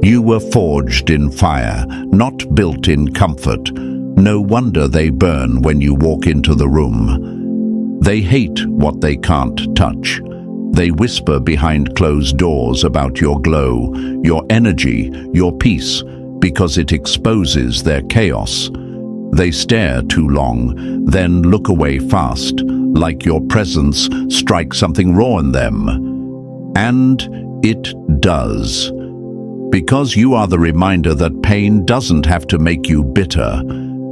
You were forged in fire, not built in comfort. No wonder they burn when you walk into the room. They hate what they can't touch. They whisper behind closed doors about your glow, your energy, your peace, because it exposes their chaos. They stare too long, then look away fast, like your presence strikes something raw in them. And it does. Because you are the reminder that pain doesn't have to make you bitter.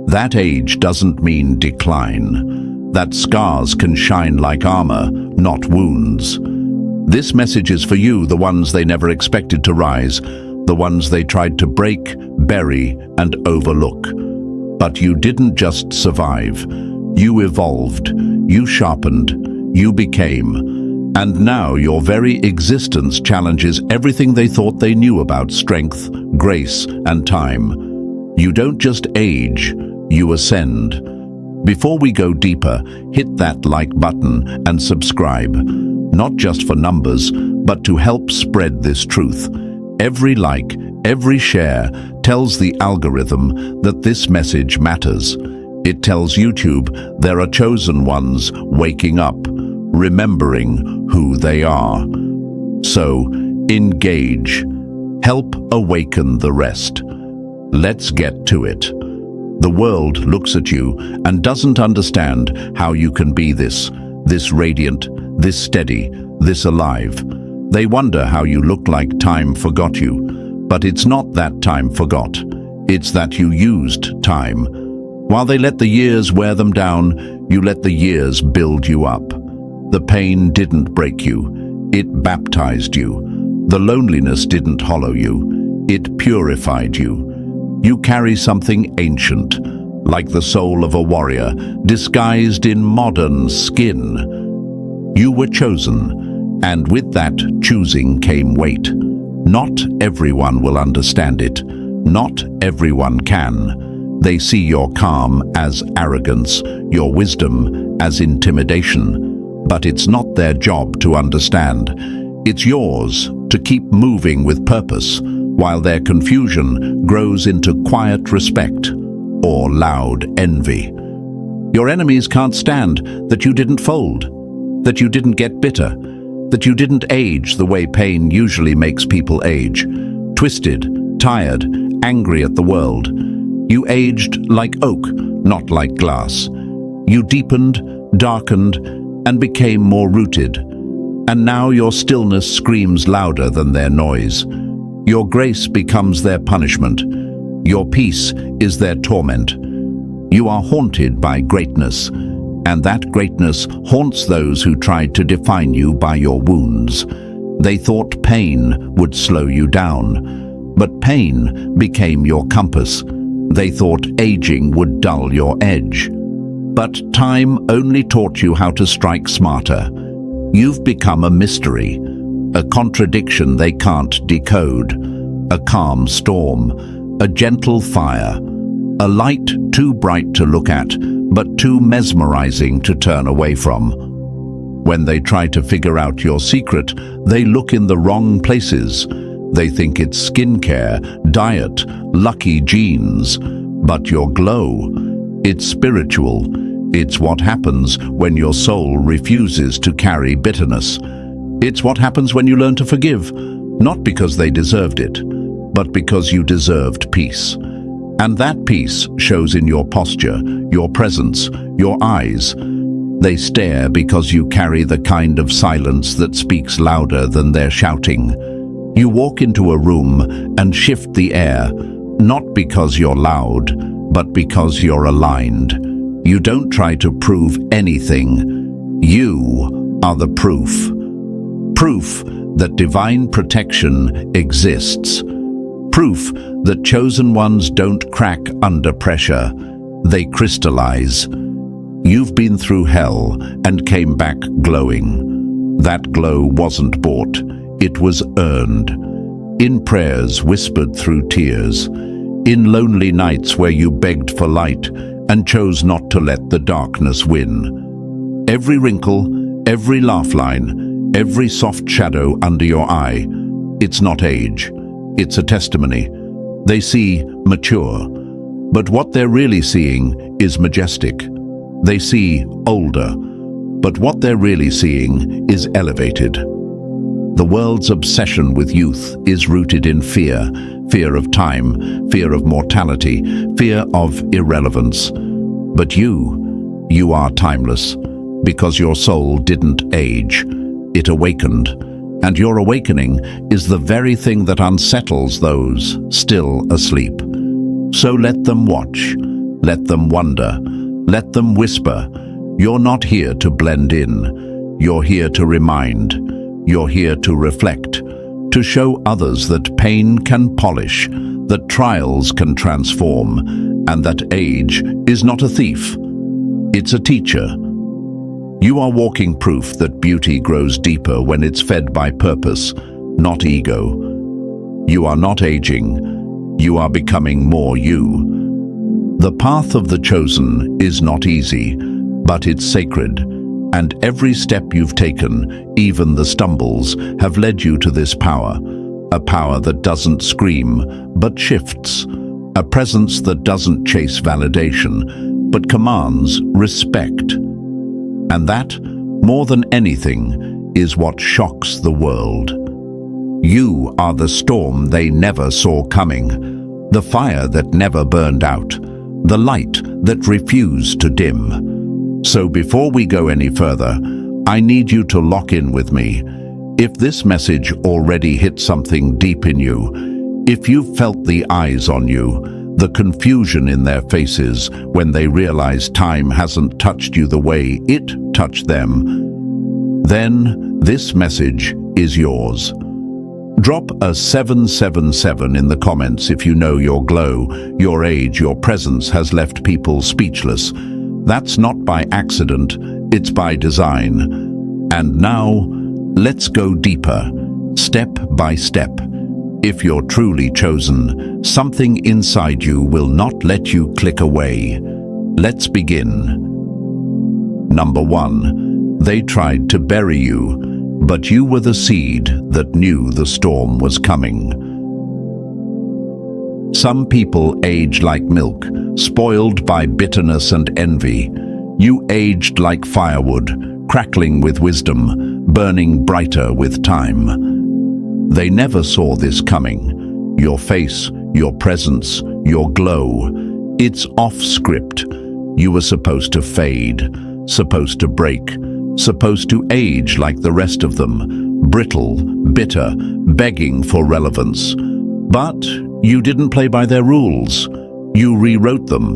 That age doesn't mean decline. That scars can shine like armor, not wounds. This message is for you, the ones they never expected to rise, the ones they tried to break, bury, and overlook. But you didn't just survive. You evolved, you sharpened, you became. And now your very existence challenges everything they thought they knew about strength, grace, and time. You don't just age, you ascend. Before we go deeper, hit that like button and subscribe. Not just for numbers, but to help spread this truth. Every like, every share tells the algorithm that this message matters. It tells YouTube there are chosen ones waking up, remembering who they are. So, engage. Help awaken the rest. Let's get to it. The world looks at you and doesn't understand how you can be this radiant, this steady, this alive. They wonder how you look like time forgot you. But it's not that time forgot. It's that you used time. While they let the years wear them down, you let the years build you up. The pain didn't break you, it baptized you. The loneliness didn't hollow you, it purified you. You carry something ancient, like the soul of a warrior, disguised in modern skin. You were chosen, and with that choosing came weight. Not everyone will understand it, not everyone can. They see your calm as arrogance, your wisdom as intimidation. But it's not their job to understand. It's yours to keep moving with purpose, while their confusion grows into quiet respect or loud envy. Your enemies can't stand that you didn't fold, that you didn't get bitter, that you didn't age the way pain usually makes people age. Twisted, tired, angry at the world. You aged like oak, not like glass. You deepened, darkened, and became more rooted. And now your stillness screams louder than their noise. Your grace becomes their punishment. Your peace is their torment. You are haunted by greatness, and that greatness haunts those who tried to define you by your wounds. They thought pain would slow you down, but pain became your compass. They thought aging would dull your edge. But time only taught you how to strike smarter. You've become a mystery, a contradiction they can't decode, a calm storm, a gentle fire, a light too bright to look at, but too mesmerizing to turn away from. When they try to figure out your secret, they look in the wrong places. They think it's skincare, diet, lucky genes. But your glow, it's spiritual. It's what happens when your soul refuses to carry bitterness. It's what happens when you learn to forgive, not because they deserved it, but because you deserved peace. And that peace shows in your posture, your presence, your eyes. They stare because you carry the kind of silence that speaks louder than their shouting. You walk into a room and shift the air, not because you're loud, but because you're aligned. You don't try to prove anything. You are the proof. Proof that divine protection exists. Proof that chosen ones don't crack under pressure. They crystallize. You've been through hell and came back glowing. That glow wasn't bought. It was earned. In prayers whispered through tears. In lonely nights where you begged for light and chose not to let the darkness win. Every wrinkle, every laugh line, every soft shadow under your eye, it's not age. It's a testimony. They see mature, but what they're really seeing is majestic. They see older, but what they're really seeing is elevated. The world's obsession with youth is rooted in fear, fear of time, fear of mortality, fear of irrelevance. But you are timeless, because your soul didn't age, it awakened. And your awakening is the very thing that unsettles those still asleep. So let them watch, let them wonder, let them whisper. You're not here to blend in, you're here to remind, you're here to reflect, to show others that pain can polish, that trials can transform, and that age is not a thief, it's a teacher. You are walking proof that beauty grows deeper when it's fed by purpose, not ego. You are not aging, you are becoming more you. The path of the chosen is not easy, but it's sacred, and every step you've taken, even the stumbles, have led you to this power, a power that doesn't scream, but shifts, a presence that doesn't chase validation, but commands respect. And that, more than anything, is what shocks the world. You are the storm they never saw coming, the fire that never burned out, the light that refused to dim. So before we go any further, I need you to lock in with me. If this message already hit something deep in you, if you've felt the eyes on you, the confusion in their faces when they realize time hasn't touched you the way it touched them, then this message is yours. Drop a 777 in the comments if you know your glow, your age, your presence has left people speechless. That's not by accident, it's by design. And now, let's go deeper, step by step. If you're truly chosen, something inside you will not let you click away. Let's begin. Number 1, they tried to bury you, but you were the seed that knew the storm was coming. Some people age like milk, spoiled by bitterness and envy. You aged like firewood, crackling with wisdom, burning brighter with time. They never saw this coming. Your face, your presence, your glow. It's off script. You were supposed to fade, supposed to break, supposed to age like the rest of them, brittle, bitter, begging for relevance. But you didn't play by their rules. You rewrote them,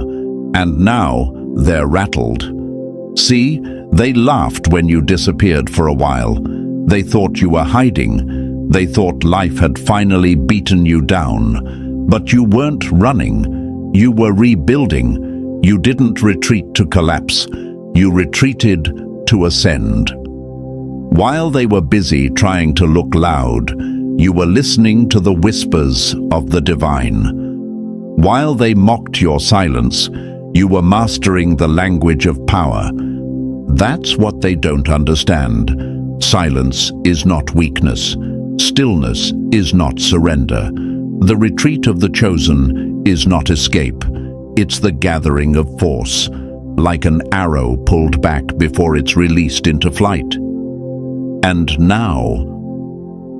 and now they're rattled. See, they laughed when you disappeared for a while. They thought you were hiding. They thought life had finally beaten you down. But you weren't running. You were rebuilding. You didn't retreat to collapse. You retreated to ascend. While they were busy trying to look loud, you were listening to the whispers of the divine. While they mocked your silence, you were mastering the language of power. That's what they don't understand. Silence is not weakness. Stillness is not surrender. The retreat of the chosen is not escape. It's the gathering of force, like an arrow pulled back before it's released into flight. And now,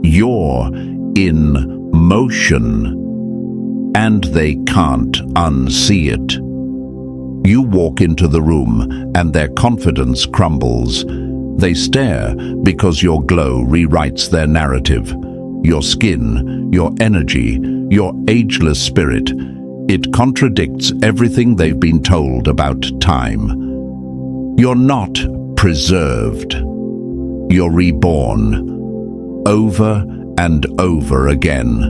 you're in motion, and they can't unsee it. You walk into the room, and their confidence crumbles. They stare because your glow rewrites their narrative. Your skin, your energy, your ageless spirit. It contradicts everything they've been told about time. You're not preserved. You're reborn, over and over again.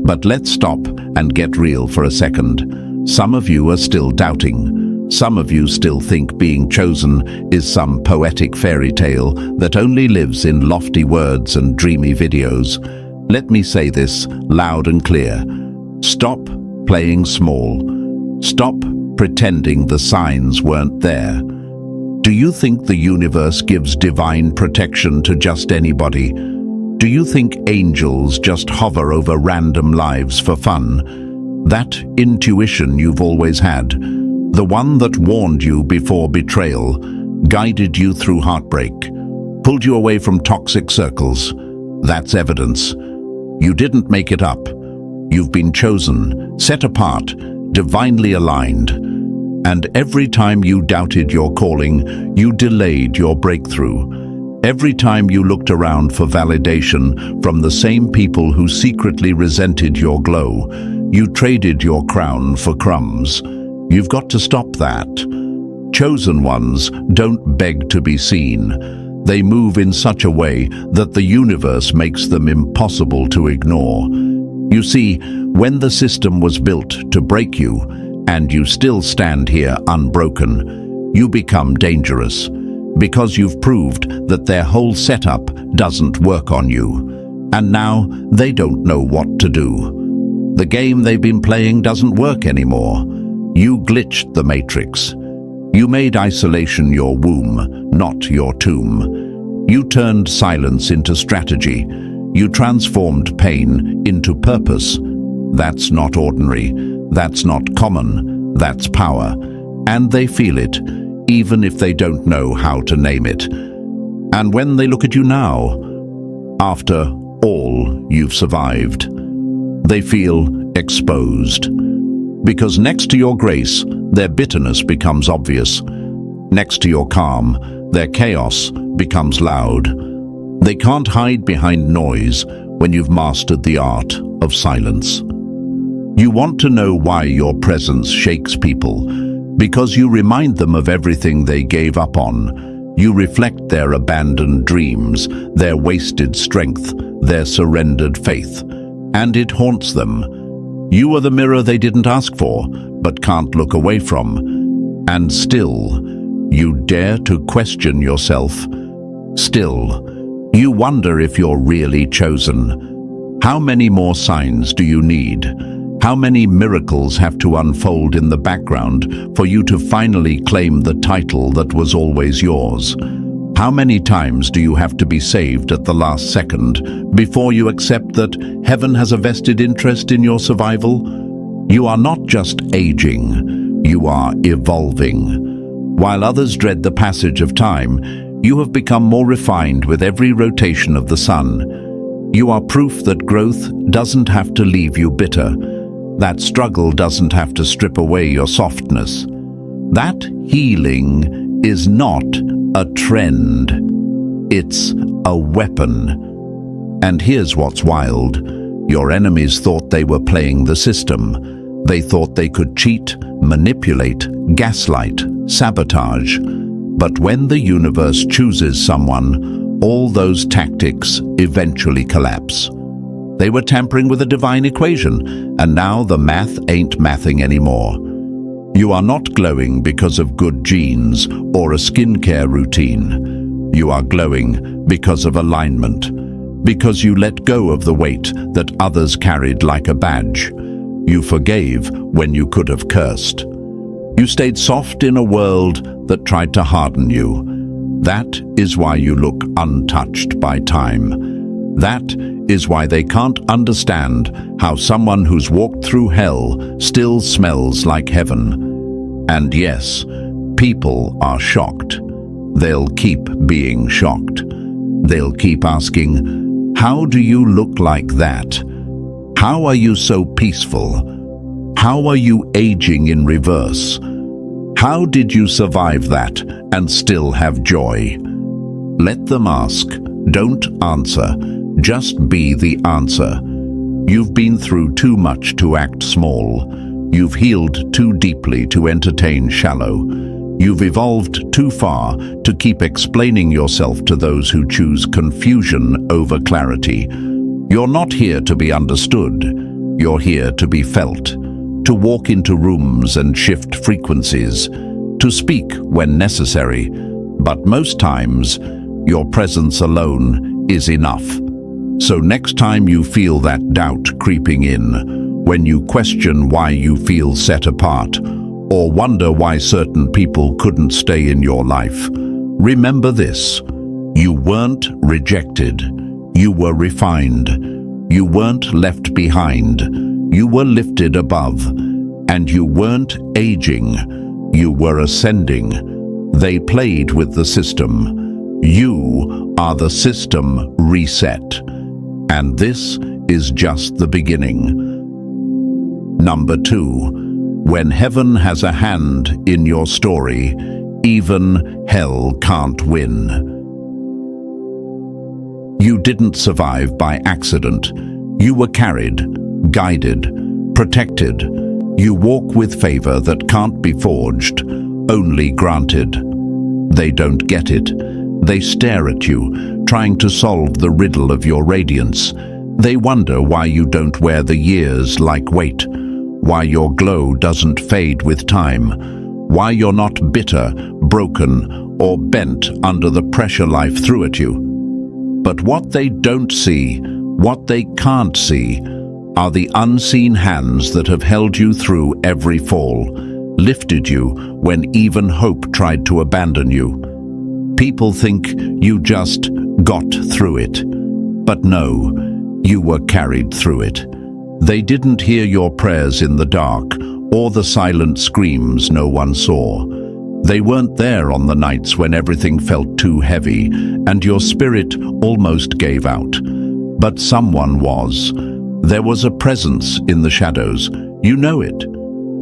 But let's stop and get real for a second. Some of you are still doubting. Some of you still think being chosen is some poetic fairy tale that only lives in lofty words and dreamy videos. Let me say this loud and clear. Stop playing small. Stop pretending the signs weren't there. Do you think the universe gives divine protection to just anybody? Do you think angels just hover over random lives for fun? That intuition you've always had, the one that warned you before betrayal, guided you through heartbreak, pulled you away from toxic circles, that's evidence. You didn't make it up. You've been chosen, set apart, divinely aligned. And every time you doubted your calling, you delayed your breakthrough. Every time you looked around for validation from the same people who secretly resented your glow, you traded your crown for crumbs. You've got to stop that. Chosen ones don't beg to be seen. They move in such a way that the universe makes them impossible to ignore. You see, when the system was built to break you, and you still stand here unbroken, you become dangerous. Because you've proved that their whole setup doesn't work on you. And now they don't know what to do. The game they've been playing doesn't work anymore. You glitched the matrix. You made isolation your womb, not your tomb. You turned silence into strategy. You transformed pain into purpose. That's not ordinary. That's not common. That's power. And they feel it, even if they don't know how to name it. And when they look at you now, after all you've survived, they feel exposed. Because next to your grace, their bitterness becomes obvious. Next to your calm, their chaos becomes loud. They can't hide behind noise when you've mastered the art of silence. You want to know why your presence shakes people, because you remind them of everything they gave up on. You reflect their abandoned dreams, their wasted strength, their surrendered faith, and it haunts them. You are the mirror they didn't ask for, but can't look away from. And still, you dare to question yourself. Still, you wonder if you're really chosen. How many more signs do you need? How many miracles have to unfold in the background for you to finally claim the title that was always yours? How many times do you have to be saved at the last second before you accept that heaven has a vested interest in your survival? You are not just aging, you are evolving. While others dread the passage of time, you have become more refined with every rotation of the sun. You are proof that growth doesn't have to leave you bitter. That struggle doesn't have to strip away your softness. That healing is not a trend. It's a weapon. And here's what's wild. Your enemies thought they were playing the system. They thought they could cheat, manipulate, gaslight, sabotage. But when the universe chooses someone, all those tactics eventually collapse. They were tampering with a divine equation, and now the math ain't mathing anymore. You are not glowing because of good genes or a skincare routine. You are glowing because of alignment, because you let go of the weight that others carried like a badge. You forgave when you could have cursed. You stayed soft in a world that tried to harden you. That is why you look untouched by time. That is why they can't understand how someone who's walked through hell still smells like heaven. And yes, people are shocked. They'll keep being shocked. They'll keep asking, how do you look like that? How are you so peaceful? How are you aging in reverse? How did you survive that and still have joy? Let them ask. Don't answer. Just be the answer. You've been through too much to act small. You've healed too deeply to entertain shallow. You've evolved too far to keep explaining yourself to those who choose confusion over clarity. You're not here to be understood. You're here to be felt, to walk into rooms and shift frequencies, to speak when necessary. But most times, your presence alone is enough. So next time you feel that doubt creeping in, when you question why you feel set apart, or wonder why certain people couldn't stay in your life, remember this: you weren't rejected, You were refined. You weren't left behind. You were lifted above. And you weren't aging. You were ascending. They played with the system. You are the system reset. And this is just the beginning. Number 2. When heaven has a hand in your story, even hell can't win. You didn't survive by accident. You were carried, guided, protected. You walk with favor that can't be forged, only granted. They don't get it. They stare at you, trying to solve the riddle of your radiance. They wonder why you don't wear the years like weight, why your glow doesn't fade with time, why you're not bitter, broken, or bent under the pressure life threw at you. But what they don't see, what they can't see, are the unseen hands that have held you through every fall, lifted you when even hope tried to abandon you. People think you just got through it. But no, you were carried through it. They didn't hear your prayers in the dark or the silent screams no one saw. They weren't there on the nights when everything felt too heavy and your spirit almost gave out. But someone was. There was a presence in the shadows. You know it.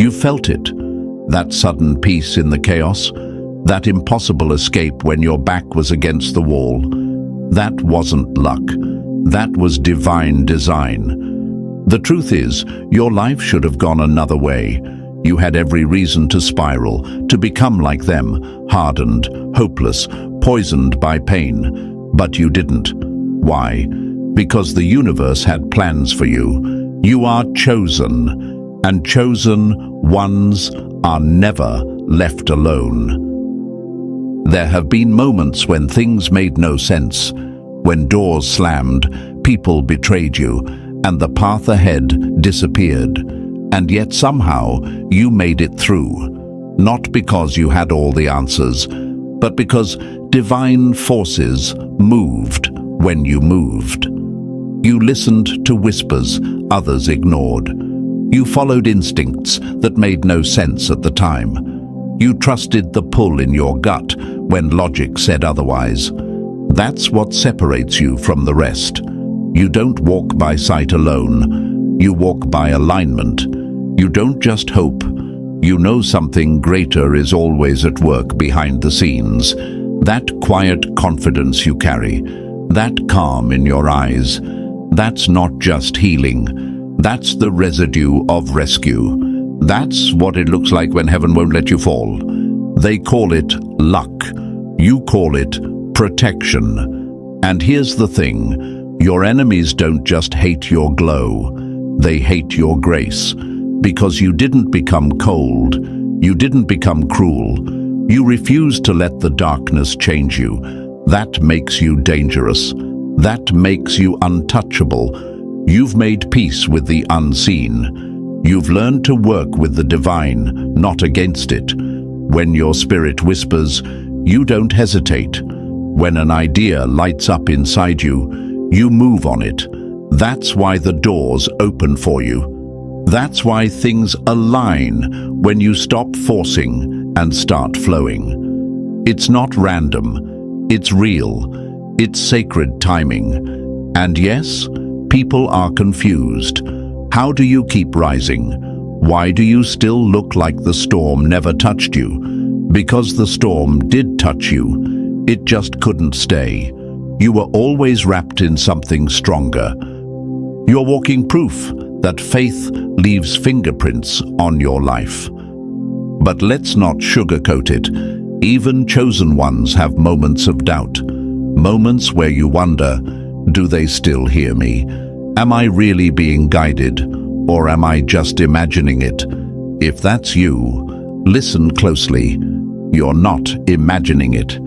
You felt it. That sudden peace in the chaos. That impossible escape when your back was against the wall. That wasn't luck. That was divine design. The truth is, your life should have gone another way. You had every reason to spiral, to become like them, hardened, hopeless, poisoned by pain. But you didn't. Why? Because the universe had plans for you. You are chosen, and chosen ones are never left alone. There have been moments when things made no sense, when doors slammed, people betrayed you, and the path ahead disappeared. And yet somehow you made it through, not because you had all the answers, but because divine forces moved when you moved. You listened to whispers others ignored. You followed instincts that made no sense at the time. You trusted the pull in your gut when logic said otherwise. That's what separates you from the rest. You don't walk by sight alone. You walk by alignment. You don't just hope. You know something greater is always at work behind the scenes. That quiet confidence you carry, that calm in your eyes, that's not just healing. That's the residue of rescue. That's what it looks like when heaven won't let you fall. They call it luck. You call it protection. And here's the thing. Your enemies don't just hate your glow. They hate your grace. Because you didn't become cold. You didn't become cruel. You refused to let the darkness change you. That makes you dangerous. That makes you untouchable. You've made peace with the unseen. You've learned to work with the divine, not against it. When your spirit whispers, you don't hesitate. When an idea lights up inside you, you move on it. That's why the doors open for you. That's why things align when you stop forcing and start flowing. It's not random. It's real. It's sacred timing. And yes, people are confused. How do you keep rising? Why do you still look like the storm never touched you? Because the storm did touch you. It just couldn't stay. You were always wrapped in something stronger. You're walking proof that faith leaves fingerprints on your life. But let's not sugarcoat it. Even chosen ones have moments of doubt. Moments where you wonder, do they still hear me? Am I really being guided? Or am I just imagining it? If that's you, listen closely. You're not imagining it.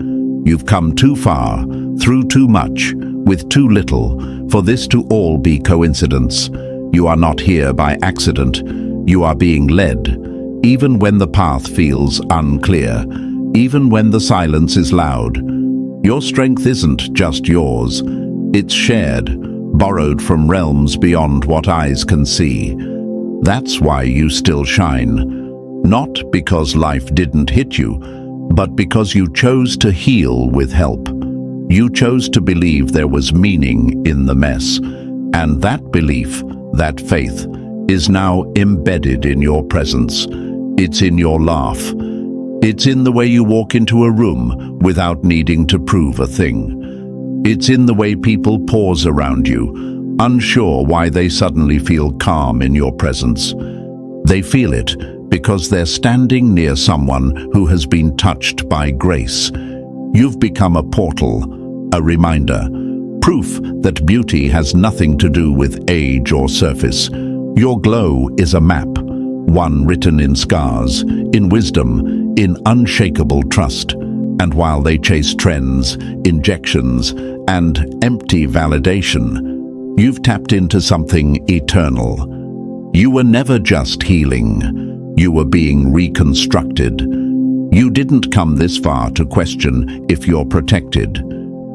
You've come too far, through too much, with too little, for this to all be coincidence. You are not here by accident. You are being led, even when the path feels unclear, even when the silence is loud. Your strength isn't just yours. It's shared, borrowed from realms beyond what eyes can see. That's why you still shine. Not because life didn't hit you, but because you chose to heal with help. You chose to believe there was meaning in the mess. And that belief, that faith, is now embedded in your presence. It's in your laugh. It's in the way you walk into a room without needing to prove a thing. It's in the way people pause around you, unsure why they suddenly feel calm in your presence. They feel it because they're standing near someone who has been touched by grace. You've become a portal, a reminder, proof that beauty has nothing to do with age or surface. Your glow is a map, one written in scars, in wisdom, in unshakable trust. And while they chase trends, injections, and empty validation, you've tapped into something eternal. You were never just healing. You were being reconstructed. You didn't come this far to question if you're protected.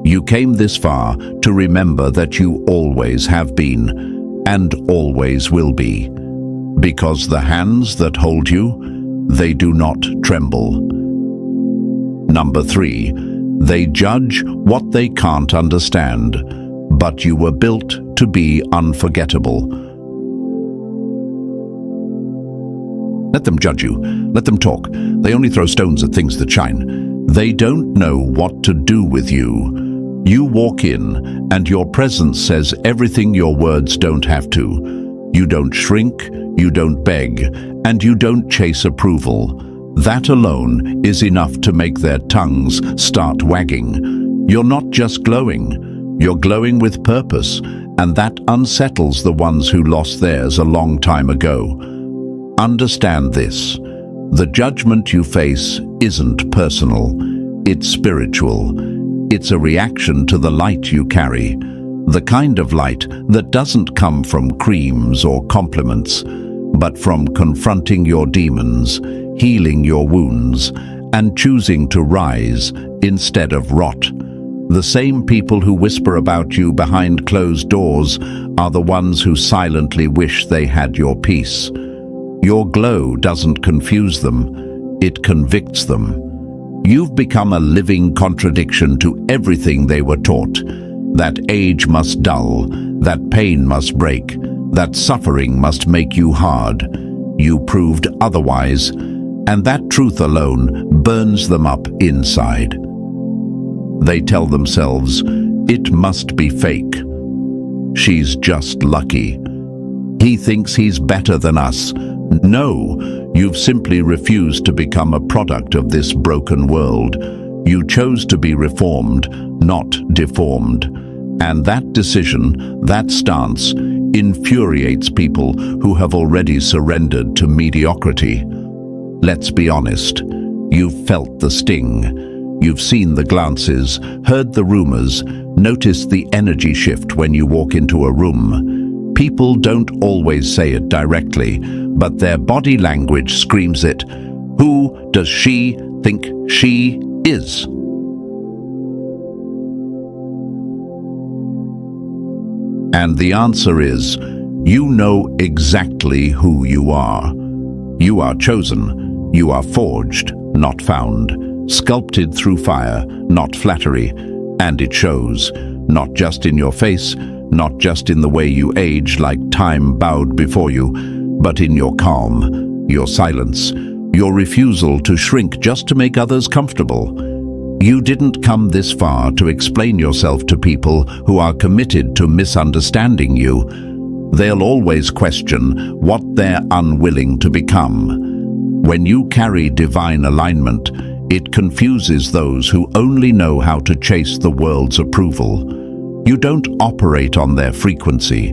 You came this far to remember that you always have been, and always will be. Because the hands that hold you, they do not tremble. Number 3, they judge what they can't understand, but you were built to be unforgettable. Let them judge you. Let them talk. They only throw stones at things that shine. They don't know what to do with you. You walk in, and your presence says everything your words don't have to. You don't shrink, you don't beg, and you don't chase approval. That alone is enough to make their tongues start wagging. You're not just glowing, you're glowing with purpose, and that unsettles the ones who lost theirs a long time ago. Understand this. The judgment you face isn't personal, it's spiritual. It's a reaction to the light you carry, the kind of light that doesn't come from creams or compliments, but from confronting your demons, healing your wounds, and choosing to rise instead of rot. The same people who whisper about you behind closed doors are the ones who silently wish they had your peace. Your glow doesn't confuse them, it convicts them. You've become a living contradiction to everything they were taught. That age must dull, that pain must break, that suffering must make you hard. You proved otherwise, and that truth alone burns them up inside. They tell themselves, it must be fake. She's just lucky. He thinks he's better than us. No, you've simply refused to become a product of this broken world. You chose to be reformed, not deformed. And that decision, that stance, infuriates people who have already surrendered to mediocrity. Let's be honest, you've felt the sting. You've seen the glances, heard the rumors, noticed the energy shift when you walk into a room. People don't always say it directly, but their body language screams it. Who does she think she is? And the answer is, you know exactly who you are. You are chosen. You are forged, not found. Sculpted through fire, not flattery. And it shows, not just in your face, not just in the way you age like time bowed before you, but in your calm, your silence, your refusal to shrink just to make others comfortable. You didn't come this far to explain yourself to people who are committed to misunderstanding you. They'll always question what they're unwilling to become. When you carry divine alignment, it confuses those who only know how to chase the world's approval. You don't operate on their frequency.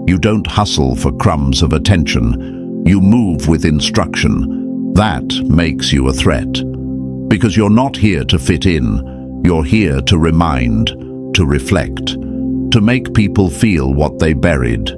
You don't hustle for crumbs of attention. You move with instruction. That makes you a threat. Because you're not here to fit in. You're here to remind, to reflect, to make people feel what they buried.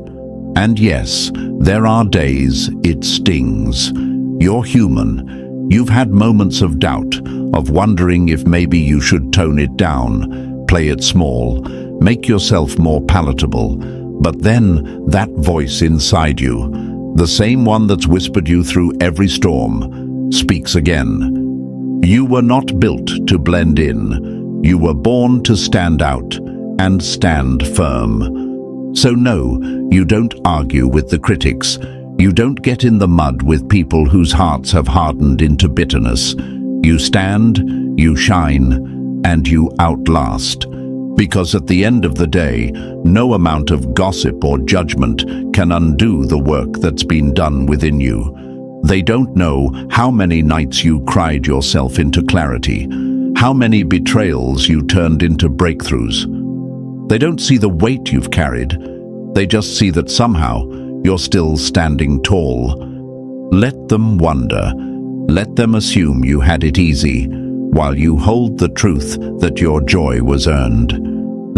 And yes, there are days it stings. You're human. You've had moments of doubt, of wondering if maybe you should tone it down, play it small. make yourself more palatable. But then that voice inside you, the same one that's whispered you through every storm, speaks again. You were not built to blend in. You were born to stand out and stand firm. So no, you don't argue with the critics. You don't get in the mud with people whose hearts have hardened into bitterness. You stand, you shine, and you outlast. Because at the end of the day, no amount of gossip or judgment can undo the work that's been done within you. They don't know how many nights you cried yourself into clarity, how many betrayals you turned into breakthroughs. They don't see the weight you've carried. They just see that somehow you're still standing tall. Let them wonder. Let them assume you had it easy, while you hold the truth that your joy was earned.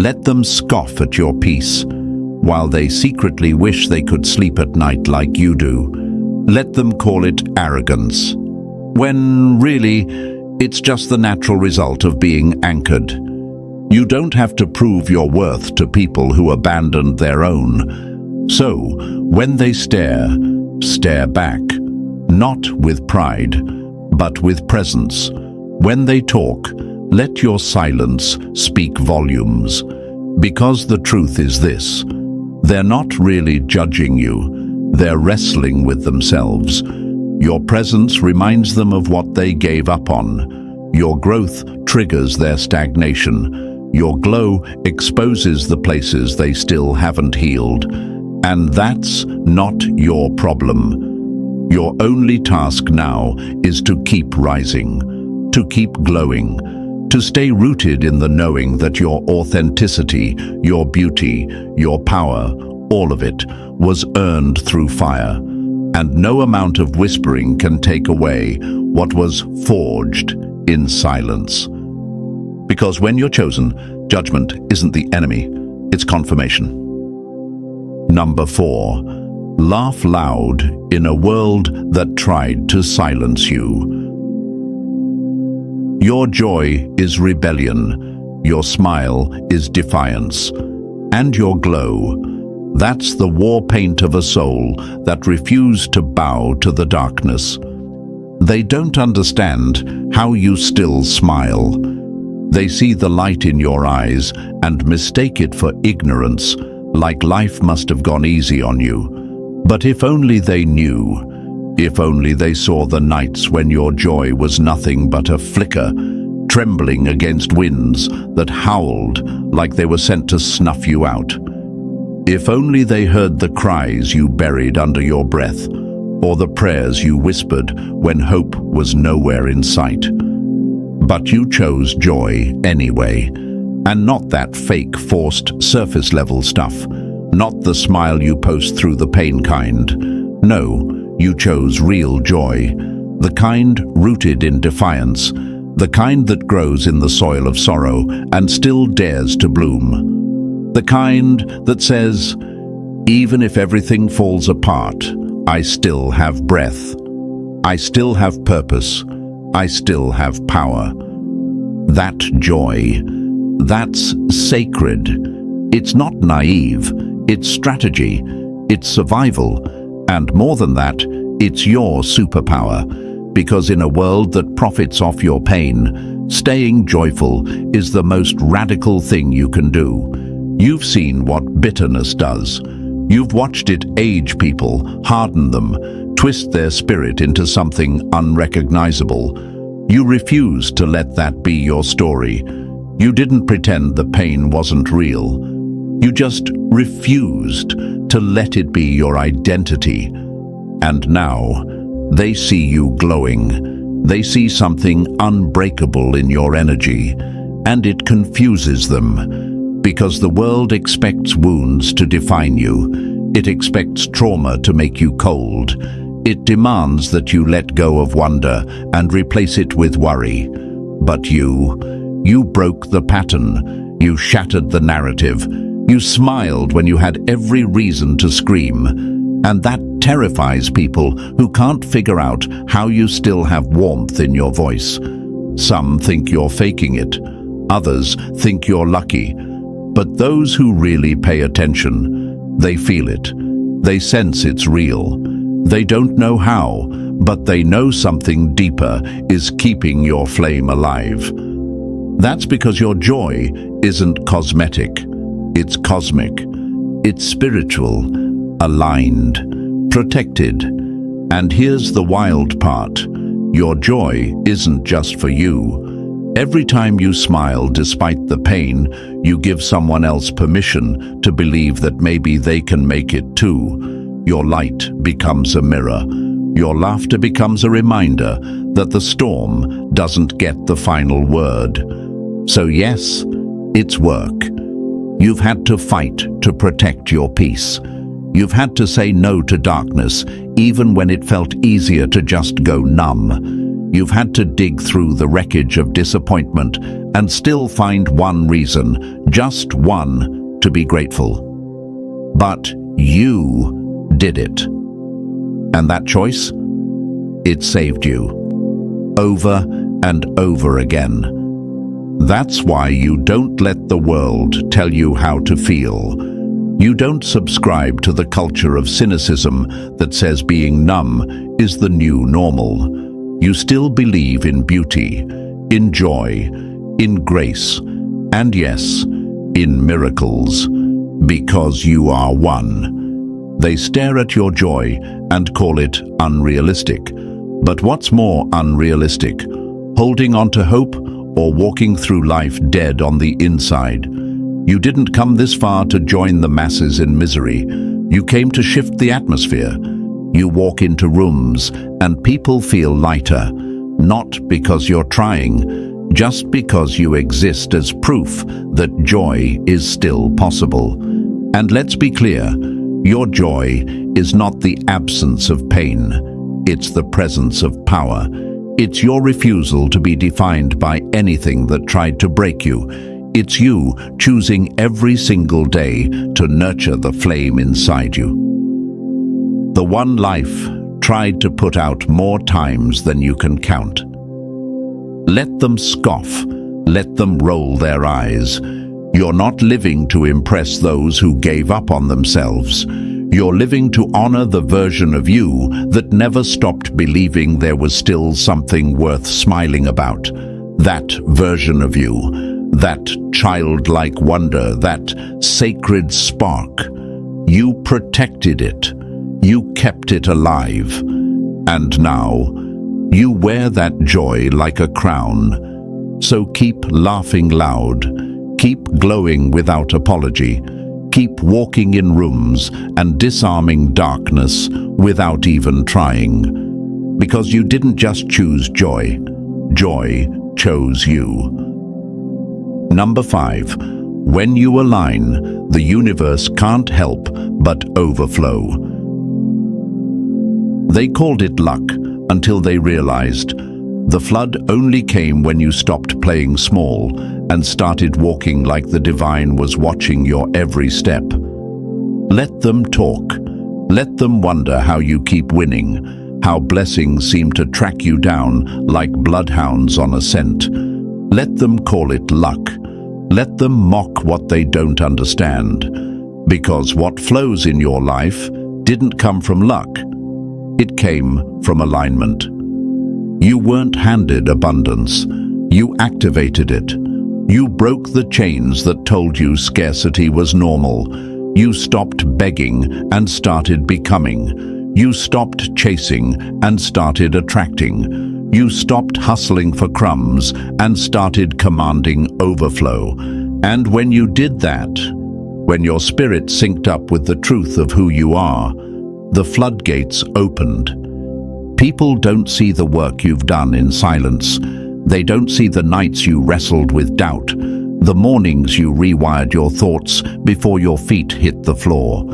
Let them scoff at your peace, while they secretly wish they could sleep at night like you do. Let them call it arrogance, when really it's just the natural result of being anchored. You don't have to prove your worth to people who abandoned their own. So, when they stare, stare back, not with pride, but with presence. When they talk, let your silence speak volumes. Because the truth is this: they're not really judging you, they're wrestling with themselves. Your presence reminds them of what they gave up on. Your growth triggers their stagnation. Your glow exposes the places they still haven't healed. And that's not your problem. Your only task now is to keep rising, to keep glowing, to stay rooted in the knowing that your authenticity, your beauty, your power, all of it was earned through fire. And no amount of whispering can take away what was forged in silence. Because when you're chosen, judgment isn't the enemy, it's confirmation. Number 4. Laugh loud in a world that tried to silence you. Your joy is rebellion, your smile is defiance, and your glow, that's the war paint of a soul that refused to bow to the darkness. They don't understand how you still smile. They see the light in your eyes and mistake it for ignorance, like life must have gone easy on you. But if only they knew, if only they saw the nights when your joy was nothing but a flicker, trembling against winds that howled like they were sent to snuff you out. If only they heard the cries you buried under your breath, or the prayers you whispered when hope was nowhere in sight. But you chose joy anyway, and not that fake, forced, surface-level stuff. Not the smile you post through the pain kind. No, you chose real joy. The kind rooted in defiance. The kind that grows in the soil of sorrow and still dares to bloom. The kind that says, even if everything falls apart, I still have breath. I still have purpose. I still have power. That joy, that's sacred. It's not naive. It's strategy, it's survival, and more than that, it's your superpower. Because in a world that profits off your pain, staying joyful is the most radical thing you can do. You've seen what bitterness does. You've watched it age people, harden them, twist their spirit into something unrecognizable. You refused to let that be your story. You didn't pretend the pain wasn't real. You just refused to let it be your identity. And now, they see you glowing. They see something unbreakable in your energy, and it confuses them. Because the world expects wounds to define you. It expects trauma to make you cold. It demands that you let go of wonder and replace it with worry. But you broke the pattern. You shattered the narrative. You smiled when you had every reason to scream, and that terrifies people who can't figure out how you still have warmth in your voice. Some think you're faking it, others think you're lucky, But those who really pay attention, they feel it. They sense it's real. They don't know how, but they know something deeper is keeping your flame alive. That's because your joy isn't cosmetic. It's cosmic. It's spiritual, aligned, protected. And here's the wild part. Your joy isn't just for you. Every time you smile despite the pain, you give someone else permission to believe that maybe they can make it too. Your light becomes a mirror. Your laughter becomes a reminder that the storm doesn't get the final word. So yes, it's work. You've had to fight to protect your peace. You've had to say no to darkness, even when it felt easier to just go numb. You've had to dig through the wreckage of disappointment and still find one reason, just one, to be grateful. But you did it. And that choice? It saved you. Over and over again. That's why you don't let the world tell you how to feel. You don't subscribe to the culture of cynicism that says being numb is the new normal. You still believe in beauty, in joy, in grace, and yes, in miracles, because you are one. They stare at your joy and call it unrealistic. But what's more unrealistic? Holding on to hope or walking through life dead on the inside? You didn't come this far to join the masses in misery. You came to shift the atmosphere. You walk into rooms and people feel lighter, not because you're trying, just because you exist as proof that joy is still possible. And let's be clear, your joy is not the absence of pain. It's the presence of power. It's your refusal to be defined by anything that tried to break you. It's you choosing every single day to nurture the flame inside you. The one life tried to put out more times than you can count. Let them scoff. Let them roll their eyes. You're not living to impress those who gave up on themselves. You're living to honor the version of you that never stopped believing there was still something worth smiling about. That version of you, that childlike wonder, that sacred spark. You protected it. You kept it alive. And now, you wear that joy like a crown. So keep laughing loud. Keep glowing without apology. Keep walking in rooms and disarming darkness without even trying. Because you didn't just choose joy. Joy chose you. Number 5. When you align, the universe can't help but overflow. They called it luck until they realized the flood only came when you stopped playing small and started walking like the divine was watching your every step. Let them talk. Let them wonder how you keep winning, how blessings seem to track you down like bloodhounds on a scent. Let them call it luck. Let them mock what they don't understand. Because what flows in your life didn't come from luck. It came from alignment. You weren't handed abundance. You activated it. You broke the chains that told you scarcity was normal. You stopped begging and started becoming. You stopped chasing and started attracting. You stopped hustling for crumbs and started commanding overflow. And when you did that, when your spirit synced up with the truth of who you are, the floodgates opened. People don't see the work you've done in silence. They don't see the nights you wrestled with doubt, the mornings you rewired your thoughts before your feet hit the floor.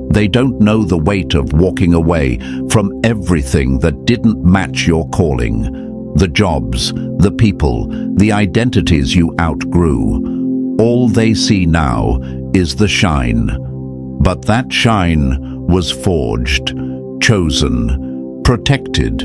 They don't know the weight of walking away from everything that didn't match your calling. The jobs, the people, the identities you outgrew. All they see now is the shine. But that shine was forged, chosen, protected.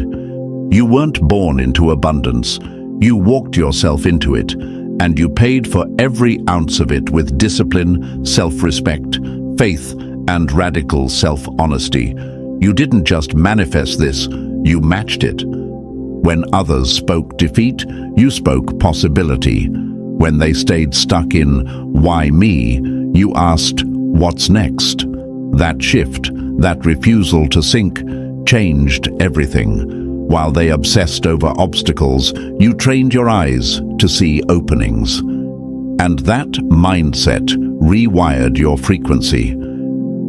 You weren't born into abundance. You walked yourself into it. And you paid for every ounce of it with discipline, self-respect, faith, and radical self-honesty. You didn't just manifest this, you matched it. When others spoke defeat, you spoke possibility. When they stayed stuck in "why me?" you asked, "what's next?" That shift, that refusal to sink, changed everything. While they obsessed over obstacles, you trained your eyes to see openings. And that mindset rewired your frequency.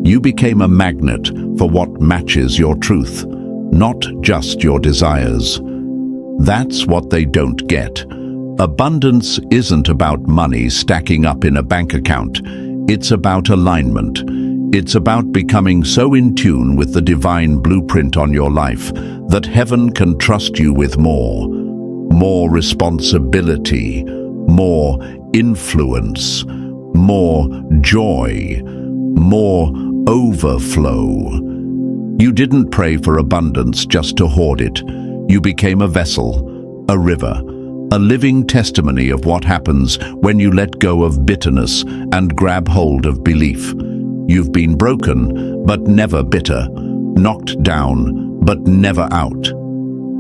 You became a magnet for what matches your truth, not just your desires. That's what they don't get. Abundance isn't about money stacking up in a bank account. It's about alignment. It's about becoming so in tune with the divine blueprint on your life that heaven can trust you with more. More responsibility, more influence, more joy, more overflow. You didn't pray for abundance just to hoard it. You became a vessel, a river, a living testimony of what happens when you let go of bitterness and grab hold of belief. You've been broken, but never bitter, knocked down, but never out.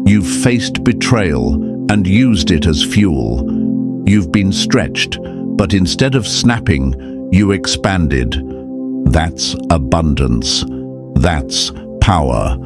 You've faced betrayal and used it as fuel. You've been stretched, but instead of snapping, you expanded. That's abundance. That's power.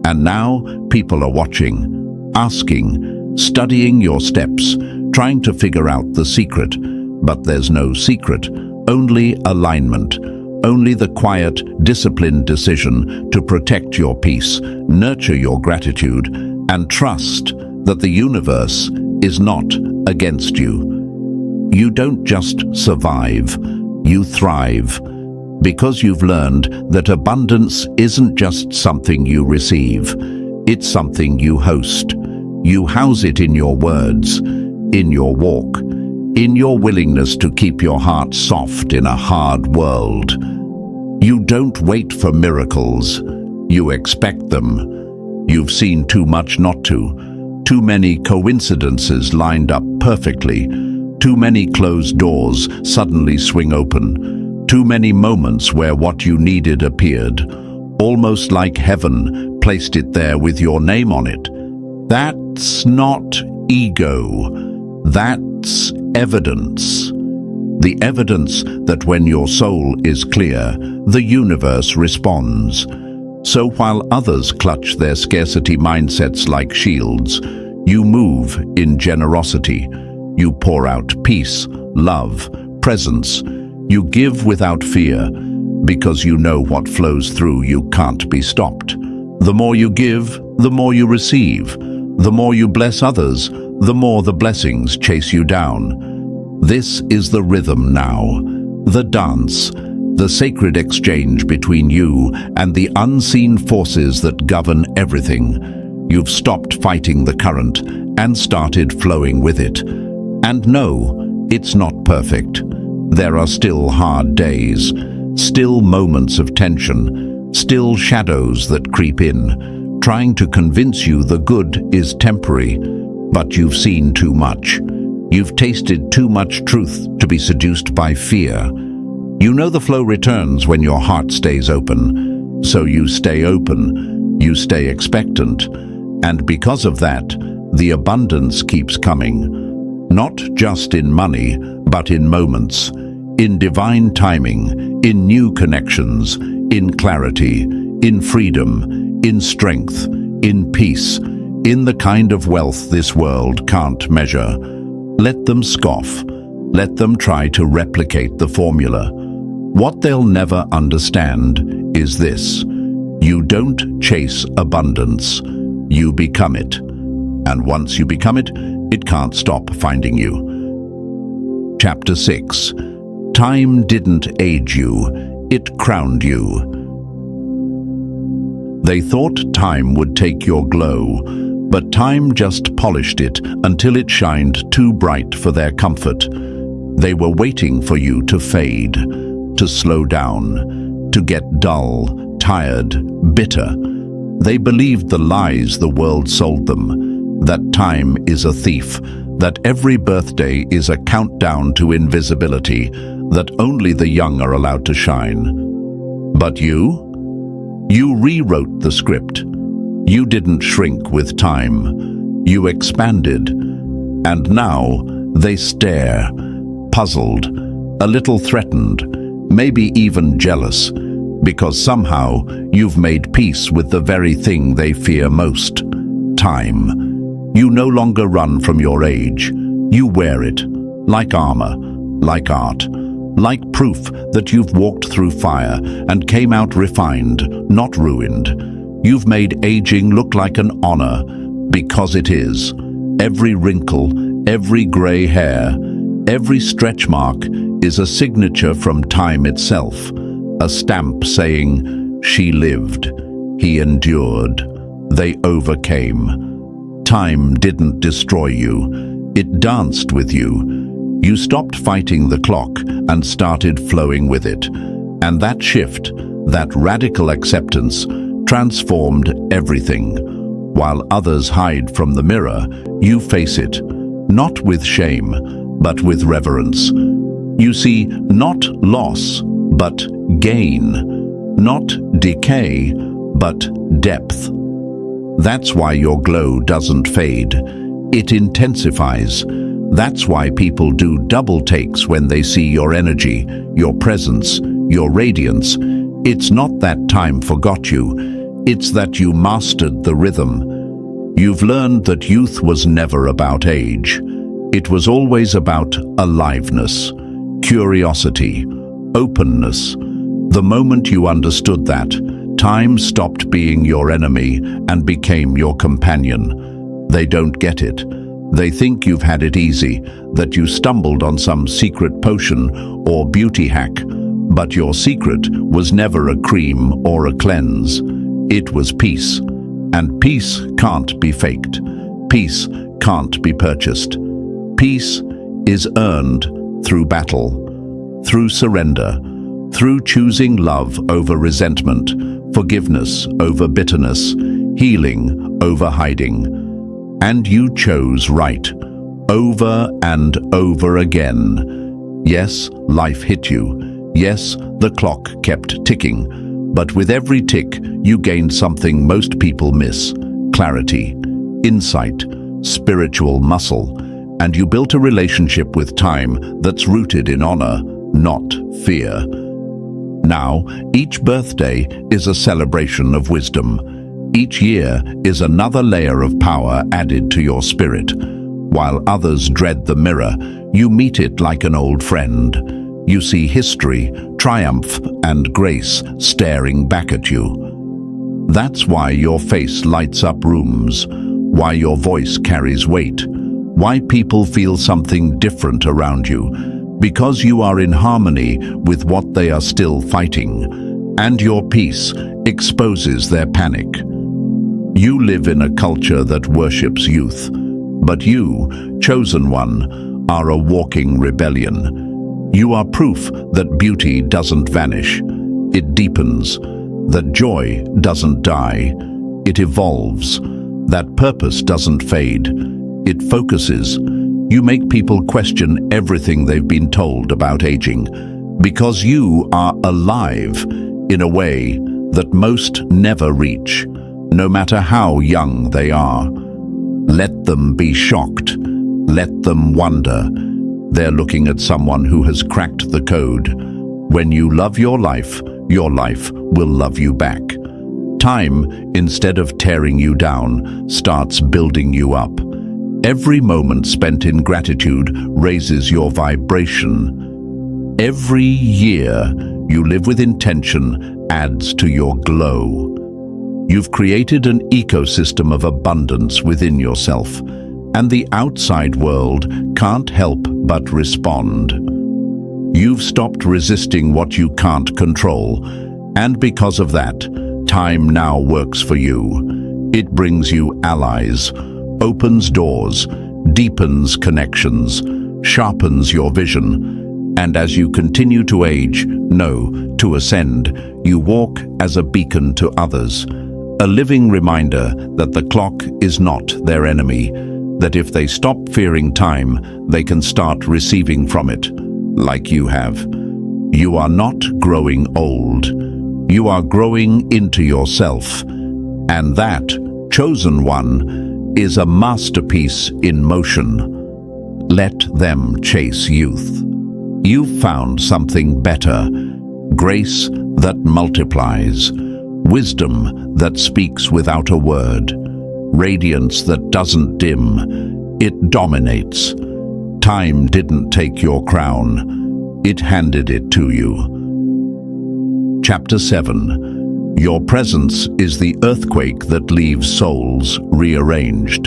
And now people are watching, asking, studying your steps, trying to figure out the secret. But there's no secret, only alignment. Only the quiet, disciplined decision to protect your peace, nurture your gratitude, and trust that the universe is not against you. You don't just survive, you thrive. Because you've learned that abundance isn't just something you receive, it's something you host. You house it in your words, in your walk, in your willingness to keep your heart soft in a hard world. You don't wait for miracles, you expect them. You've seen too much not to. Too many coincidences lined up perfectly. Too many closed doors suddenly swing open. Too many moments where what you needed appeared, almost like heaven placed it there with your name on it. That's not ego. That's evidence. The evidence that when your soul is clear, the universe responds. So while others clutch their scarcity mindsets like shields, you move in generosity. You pour out peace, love, presence. You give without fear, because you know what flows through you can't be stopped. The more you give, the more you receive. The more you bless others, the more the blessings chase you down. This is the rhythm now, the dance, the sacred exchange between you and the unseen forces that govern everything. You've stopped fighting the current and started flowing with it. And no, it's not perfect. There are still hard days, still moments of tension, still shadows that creep in, trying to convince you the good is temporary. But you've seen too much. You've tasted too much truth to be seduced by fear. You know the flow returns when your heart stays open. So you stay open, you stay expectant. And because of that, the abundance keeps coming. Not just in money, but in moments, in divine timing, in new connections, in clarity, in freedom, in strength, in peace, in the kind of wealth this world can't measure. Let them scoff. Let them try to replicate the formula. What they'll never understand is this: you don't chase abundance, you become it. And once you become it, it can't stop finding you. Chapter 6. Time didn't age you, it crowned you. They thought time would take your glow, but time just polished it until it shined too bright for their comfort. They were waiting for you to fade, to slow down, to get dull, tired, bitter. They believed the lies the world sold them, that time is a thief, that every birthday is a countdown to invisibility, that only the young are allowed to shine. But you rewrote the script. You didn't shrink with time. You expanded. And now they stare, puzzled, a little threatened, maybe even jealous, because somehow you've made peace with the very thing they fear most: time. You no longer run from your age. You wear it, like armor, like art, like proof that you've walked through fire and came out refined, not ruined. You've made aging look like an honor, because it is. Every wrinkle, every gray hair, every stretch mark is a signature from time itself, a stamp saying, "She lived, he endured, they overcame." Time didn't destroy you, it danced with you. You stopped fighting the clock and started flowing with it. And that shift, that radical acceptance, transformed everything. While others hide from the mirror, you face it, not with shame, but with reverence. You see not loss, but gain, not decay, but depth. That's why your glow doesn't fade. It intensifies. That's why people do double takes when they see your energy, your presence, your radiance. It's not that time forgot you. It's that you mastered the rhythm. You've learned that youth was never about age. It was always about aliveness, curiosity, openness. The moment you understood that, time stopped being your enemy and became your companion. They don't get it. They think you've had it easy, that you stumbled on some secret potion or beauty hack. But your secret was never a cream or a cleanse. It was peace. And peace can't be faked. Peace can't be purchased. Peace is earned through battle, through surrender, through choosing love over resentment, forgiveness over bitterness, healing over hiding. And you chose right, over and over again. Yes, life hit you. Yes, the clock kept ticking. But with every tick, you gained something most people miss: clarity, insight, spiritual muscle. And you built a relationship with time that's rooted in honor, not fear. Now, each birthday is a celebration of wisdom. Each year is another layer of power added to your spirit. While others dread the mirror, you meet it like an old friend. You see history, triumph, and grace staring back at you. That's why your face lights up rooms, why your voice carries weight, why people feel something different around you, because you are in harmony with what they are still fighting, and your peace exposes their panic. You live in a culture that worships youth, but you, chosen one, are a walking rebellion. You are proof that beauty doesn't vanish, it deepens, that joy doesn't die, it evolves, that purpose doesn't fade, it focuses. You make people question everything they've been told about aging, because you are alive in a way that most never reach, no matter how young they are. Let them be shocked. Let them wonder. They're looking at someone who has cracked the code. When you love your life will love you back. Time, instead of tearing you down, starts building you up. Every moment spent in gratitude raises your vibration. Every year you live with intention adds to your glow. You've created an ecosystem of abundance within yourself, and the outside world can't help but respond. You've stopped resisting what you can't control, and because of that, time now works for you. It brings you allies, opens doors, deepens connections, sharpens your vision, and as you continue to age, to ascend, you walk as a beacon to others, a living reminder that the clock is not their enemy, that if they stop fearing time, they can start receiving from it, like you have. You are not growing old. You are growing into yourself. And that, chosen one, is a masterpiece in motion. Let them chase youth. You've found something better. Grace that multiplies. Wisdom that speaks without a word. Radiance that doesn't dim. It dominates. Time didn't take your crown. It handed it to you. Chapter 7. Your presence is the earthquake that leaves souls rearranged.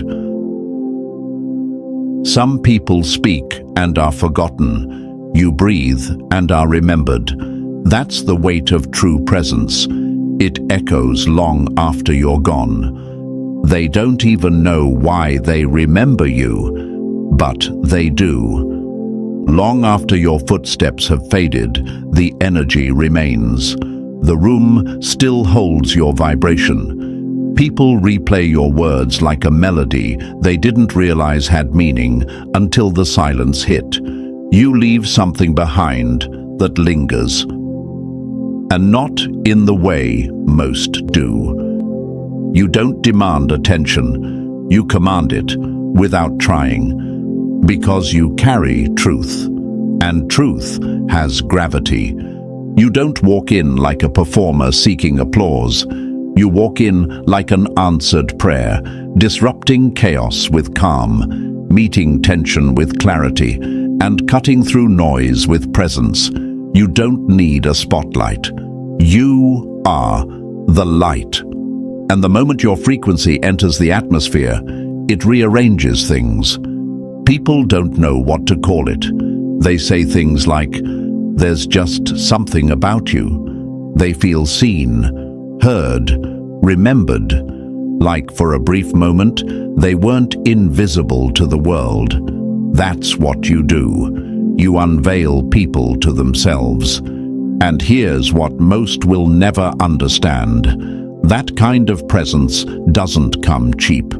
Some people speak and are forgotten. You breathe and are remembered. That's the weight of true presence. It echoes long after you're gone. They don't even know why they remember you, but they do. Long after your footsteps have faded, the energy remains. The room still holds your vibration. People replay your words like a melody they didn't realize had meaning until the silence hit. You leave something behind that lingers. And not in the way most do. You don't demand attention, you command it without trying, because you carry truth, and truth has gravity. You don't walk in like a performer seeking applause. You walk in like an answered prayer, disrupting chaos with calm, meeting tension with clarity, and cutting through noise with presence. You don't need a spotlight. You are the light. And the moment your frequency enters the atmosphere, it rearranges things. People don't know what to call it. They say things like, "There's just something about you." They feel seen, heard, remembered. Like for a brief moment, they weren't invisible to the world. That's what you do. You unveil people to themselves. And here's what most will never understand. That kind of presence doesn't come cheap.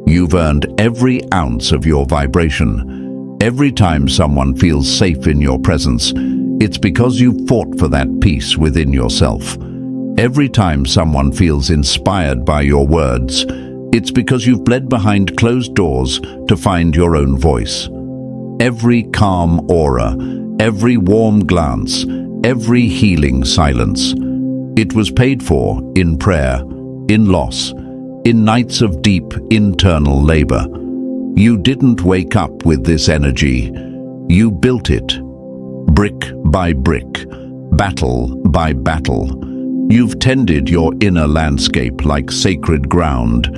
You've earned every ounce of your vibration. Every time someone feels safe in your presence, it's because you've fought for that peace within yourself. Every time someone feels inspired by your words, it's because you've bled behind closed doors to find your own voice. Every calm aura, every warm glance, every healing silence. It was paid for in prayer, in loss, in nights of deep internal labor. You didn't wake up with this energy. You built it, brick by brick, battle by battle. You've tended your inner landscape like sacred ground.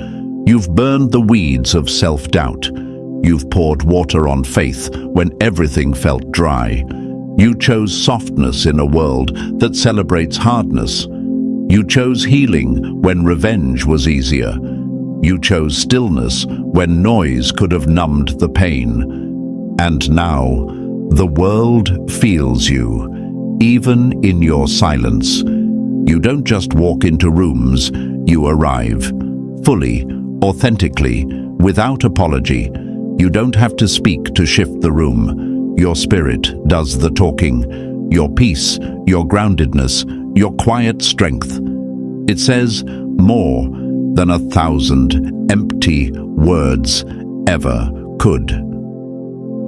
You've burned the weeds of self-doubt. You've poured water on faith when everything felt dry. You chose softness in a world that celebrates hardness. You chose healing when revenge was easier. You chose stillness when noise could have numbed the pain. And now, the world feels you, even in your silence. You don't just walk into rooms, you arrive. Fully, authentically, without apology. You don't have to speak to shift the room. Your spirit does the talking. Your peace, your groundedness, your quiet strength. It says more than 1,000 empty words ever could.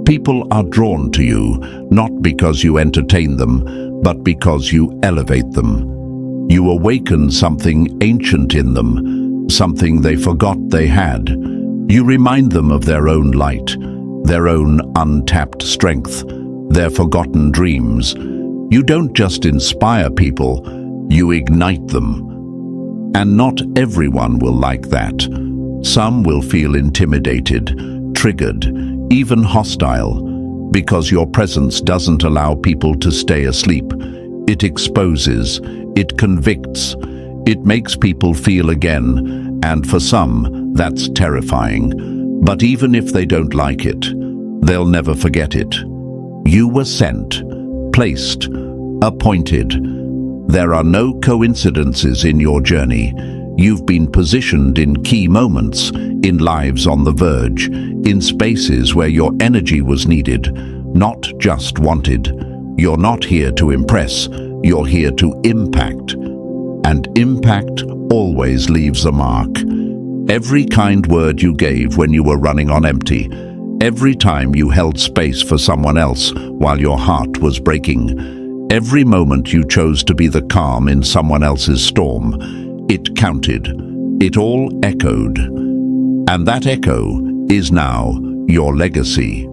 People are drawn to you, not because you entertain them, but because you elevate them. You awaken something ancient in them, something they forgot they had. You remind them of their own light, their own untapped strength, their forgotten dreams. You don't just inspire people, you ignite them. And not everyone will like that. Some will feel intimidated, triggered, even hostile, because your presence doesn't allow people to stay asleep. It exposes, it convicts, it makes people feel again, and for some, that's terrifying. But even if they don't like it, they'll never forget it. You were sent, placed, appointed. There are no coincidences in your journey. You've been positioned in key moments, in lives on the verge, in spaces where your energy was needed, not just wanted. You're not here to impress, you're here to impact. And impact always leaves a mark. Every kind word you gave when you were running on empty, every time you held space for someone else while your heart was breaking, every moment you chose to be the calm in someone else's storm, it counted. It all echoed. And that echo is now your legacy.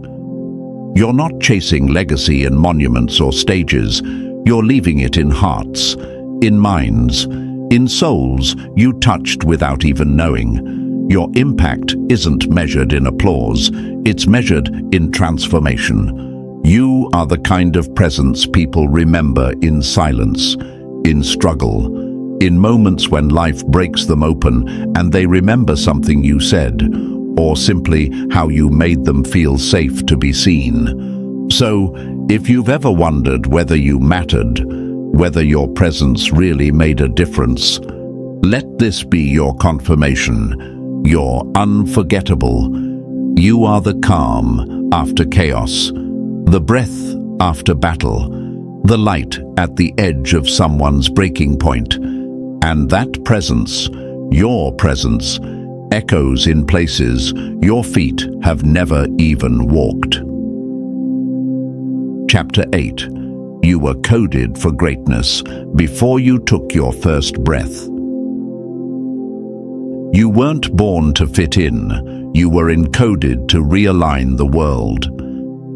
You're not chasing legacy in monuments or stages. You're leaving it in hearts, in minds, in souls you touched without even knowing. Your impact isn't measured in applause, it's measured in transformation. You are the kind of presence people remember in silence, in struggle, in moments when life breaks them open and they remember something you said, or simply how you made them feel safe to be seen. So, if you've ever wondered whether you mattered, whether your presence really made a difference, let this be your confirmation. You're unforgettable. You are the calm after chaos, the breath after battle, the light at the edge of someone's breaking point. And that presence, your presence, echoes in places your feet have never even walked. Chapter 8. You were coded for greatness before you took your first breath. You weren't born to fit in, you were encoded to realign the world.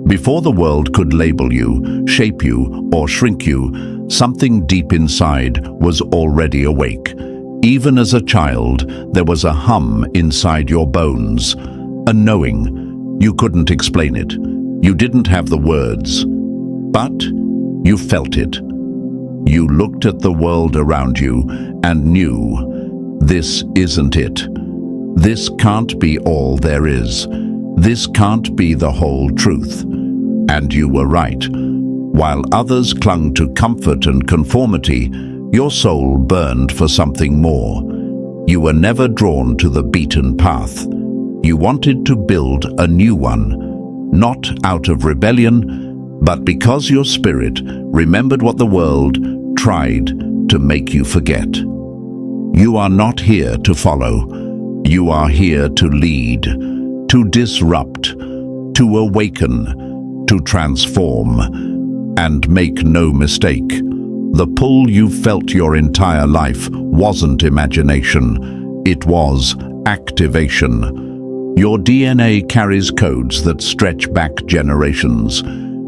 Before the world could label you, shape you, or shrink you, something deep inside was already awake. Even as a child, there was a hum inside your bones, a knowing. You couldn't explain it. You didn't have the words. But you felt it. You looked at the world around you and knew, this isn't it. This can't be all there is. This can't be the whole truth. And you were right. While others clung to comfort and conformity, your soul burned for something more. You were never drawn to the beaten path. You wanted to build a new one, not out of rebellion, but because your spirit remembered what the world tried to make you forget. You are not here to follow. You are here to lead, to disrupt, to awaken, to transform. And make no mistake, the pull you felt your entire life wasn't imagination. It was activation. Your DNA carries codes that stretch back generations.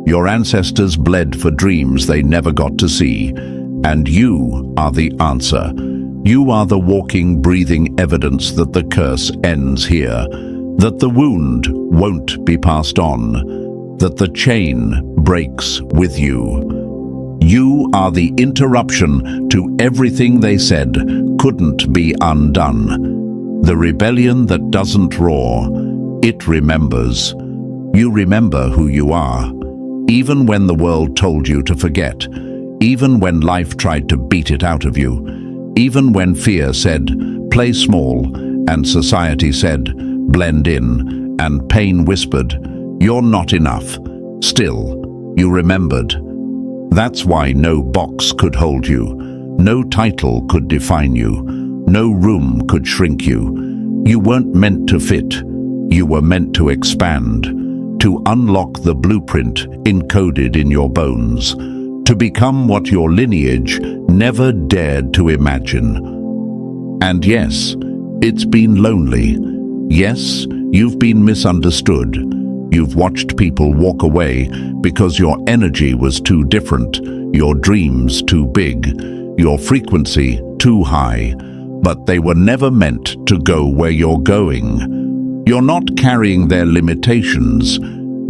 Your ancestors bled for dreams they never got to see. And you are the answer. You are the walking, breathing evidence that the curse ends here, that the wound won't be passed on, that the chain breaks with you. You are the interruption to everything they said couldn't be undone. The rebellion that doesn't roar, it remembers. You remember who you are. Even when the world told you to forget, even when life tried to beat it out of you, even when fear said, play small, and society said, blend in, and pain whispered, you're not enough. Still, you remembered. That's why no box could hold you, no title could define you, no room could shrink you. You weren't meant to fit, you were meant to expand. To unlock the blueprint encoded in your bones, to become what your lineage never dared to imagine. And yes, it's been lonely. Yes, you've been misunderstood. You've watched people walk away because your energy was too different, your dreams too big, your frequency too high, but they were never meant to go where you're going. You're not carrying their limitations,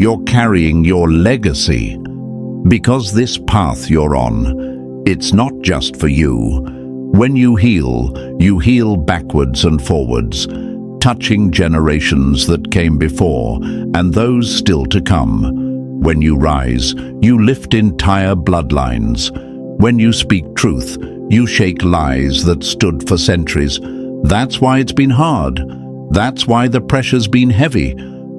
you're carrying your legacy. Because this path you're on, it's not just for you. When you heal backwards and forwards, touching generations that came before and those still to come. When you rise, you lift entire bloodlines. When you speak truth, you shake lies that stood for centuries. That's why it's been hard. That's why the pressure's been heavy.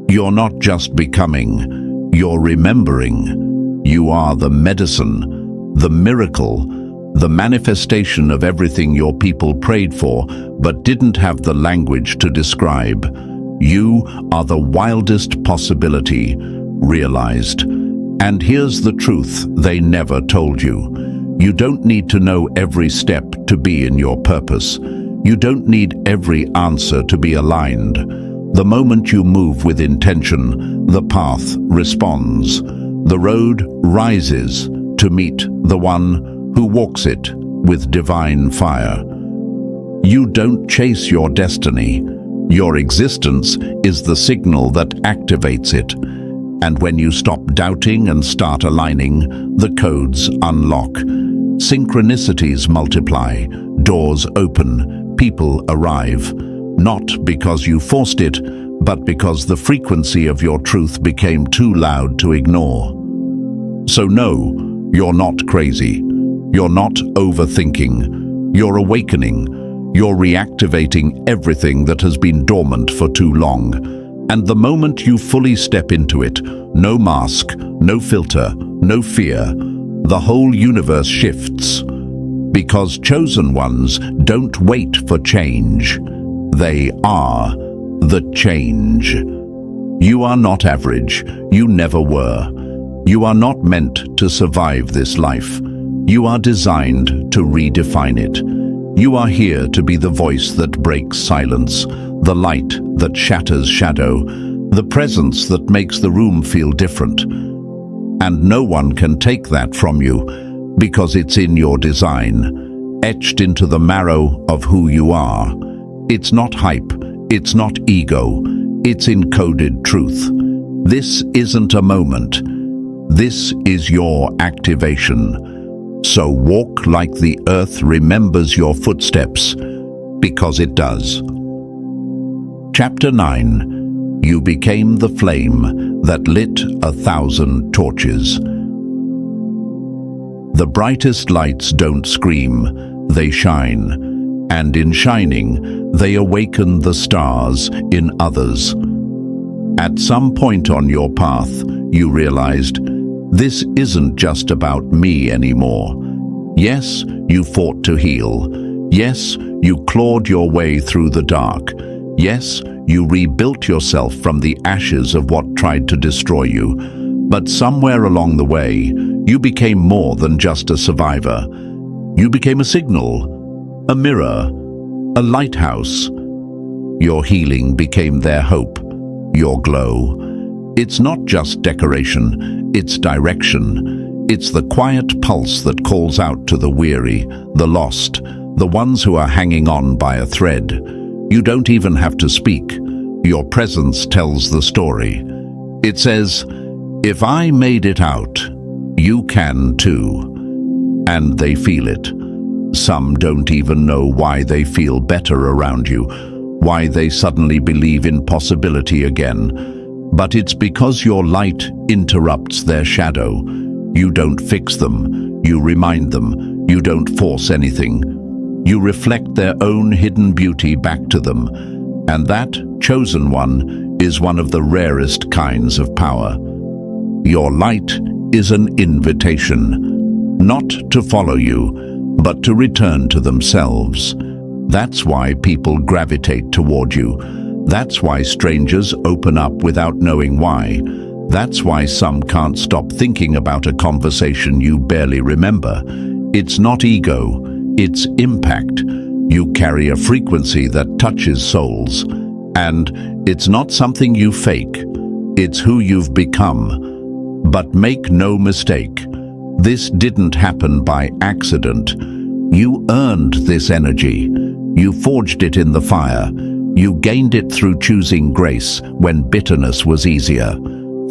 You're not just becoming, you're remembering. You are the medicine, the miracle, the manifestation of everything your people prayed for but didn't have the language to describe. You are the wildest possibility realized. And here's the truth they never told you. You don't need to know every step to be in your purpose. You don't need every answer to be aligned. The moment you move with intention, the path responds. The road rises to meet the one who walks it with divine fire. You don't chase your destiny. Your existence is the signal that activates it. And when you stop doubting and start aligning, the codes unlock. Synchronicities multiply, doors open, people arrive. Not because you forced it, but because the frequency of your truth became too loud to ignore. So no, you're not crazy. You're not overthinking. You're awakening. You're reactivating everything that has been dormant for too long. And the moment you fully step into it, no mask, no filter, no fear, the whole universe shifts. Because chosen ones don't wait for change. They are the change. You are not average. You never were. You are not meant to survive this life. You are designed to redefine it. You are here to be the voice that breaks silence, the light that shatters shadow, the presence that makes the room feel different. And no one can take that from you because it's in your design, etched into the marrow of who you are. It's not hype, it's not ego, it's encoded truth. This isn't a moment. This is your activation. So walk like the earth remembers your footsteps, because it does. Chapter 9. You became the flame that lit 1,000 torches. The brightest lights don't scream, they shine. And in shining, they awaken the stars in others. At some point on your path, you realized, this isn't just about me anymore. Yes, you fought to heal. Yes, you clawed your way through the dark. Yes, you rebuilt yourself from the ashes of what tried to destroy you. But somewhere along the way, you became more than just a survivor. You became a signal, a mirror, a lighthouse. Your healing became their hope, your glow. It's not just decoration, it's direction. It's the quiet pulse that calls out to the weary, the lost, the ones who are hanging on by a thread. You don't even have to speak. Your presence tells the story. It says, if I made it out, you can too. And they feel it. Some don't even know why they feel better around you, why they suddenly believe in possibility again. But it's because your light interrupts their shadow. You don't fix them, you remind them, you don't force anything. You reflect their own hidden beauty back to them. And that chosen one is one of the rarest kinds of power. Your light is an invitation, not to follow you, but to return to themselves. That's why people gravitate toward you. That's why strangers open up without knowing why. That's why some can't stop thinking about a conversation you barely remember. It's not ego, it's impact. You carry a frequency that touches souls. And it's not something you fake, it's who you've become. But make no mistake, this didn't happen by accident. You earned this energy. You forged it in the fire. You gained it through choosing grace when bitterness was easier,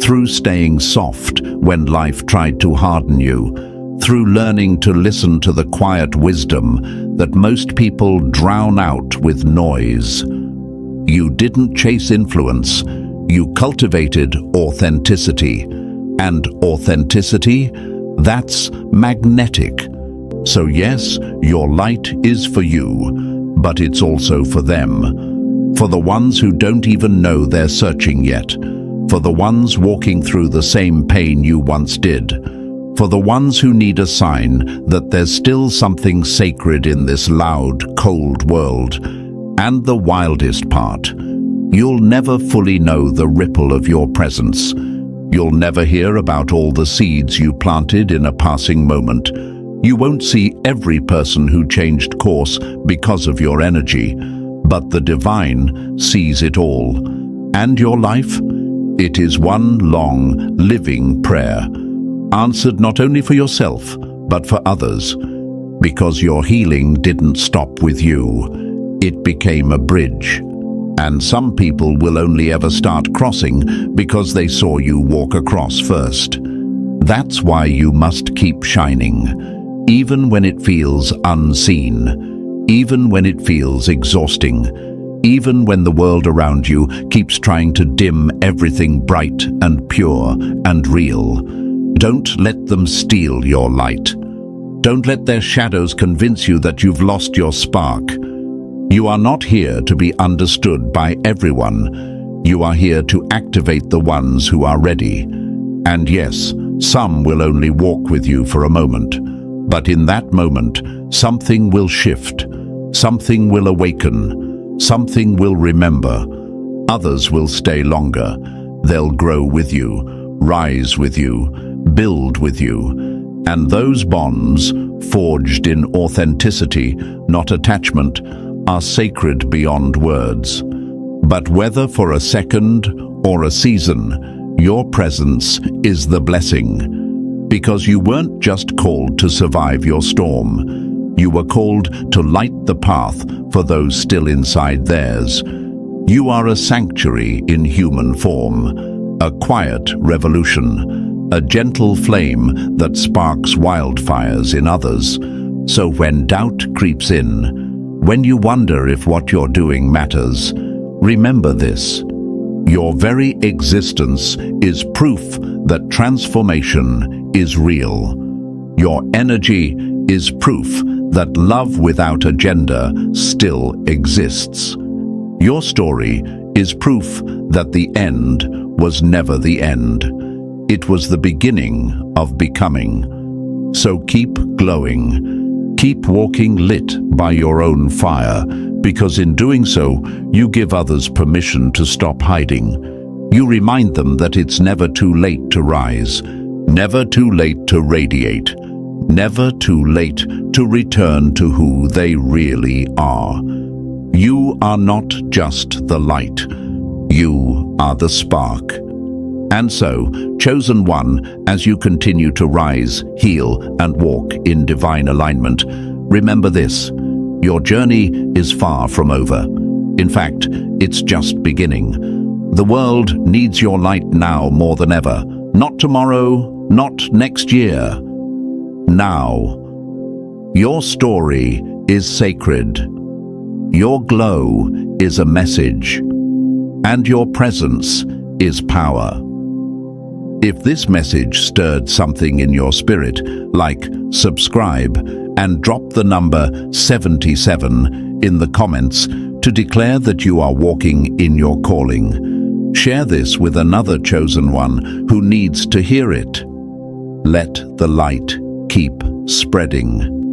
through staying soft when life tried to harden you, through learning to listen to the quiet wisdom that most people drown out with noise. You didn't chase influence, you cultivated authenticity. And authenticity, that's magnetic. So yes, your light is for you, but it's also for them. For the ones who don't even know they're searching yet. For the ones walking through the same pain you once did. For the ones who need a sign that there's still something sacred in this loud, cold world. And the wildest part, you'll never fully know the ripple of your presence. You'll never hear about all the seeds you planted in a passing moment. You won't see every person who changed course because of your energy, but the divine sees it all. And your life? It is one long, living prayer, answered not only for yourself, but for others. Because your healing didn't stop with you. It became a bridge. And some people will only ever start crossing because they saw you walk across first. That's why you must keep shining, even when it feels unseen, even when it feels exhausting, even when the world around you keeps trying to dim everything bright and pure and real. Don't let them steal your light. Don't let their shadows convince you that you've lost your spark. You are not here to be understood by everyone. You are here to activate the ones who are ready. And yes, some will only walk with you for a moment. But in that moment, something will shift. Something will awaken. Something will remember. Others will stay longer. They'll grow with you, rise with you, build with you. And those bonds, forged in authenticity, not attachment, are sacred beyond words. But whether for a second or a season, your presence is the blessing. Because you weren't just called to survive your storm. You were called to light the path for those still inside theirs. You are a sanctuary in human form, a quiet revolution, a gentle flame that sparks wildfires in others. So when doubt creeps in, when you wonder if what you're doing matters, remember this. Your very existence is proof that transformation is real. Your energy is proof that love without agenda still exists. Your story is proof that the end was never the end. It was the beginning of becoming. So keep glowing. Keep walking lit by your own fire, because in doing so, you give others permission to stop hiding. You remind them that it's never too late to rise, never too late to radiate, never too late to return to who they really are. You are not just the light. You are the spark. And so, chosen one, as you continue to rise, heal, and walk in divine alignment, remember this: your journey is far from over. In fact, it's just beginning. The world needs your light now more than ever. Not tomorrow, not next year. Now. Your story is sacred. Your glow is a message. And your presence is power. If this message stirred something in your spirit, like, subscribe, and drop the number 77 in the comments to declare that you are walking in your calling. Share this with another chosen one who needs to hear it. Let the light keep spreading.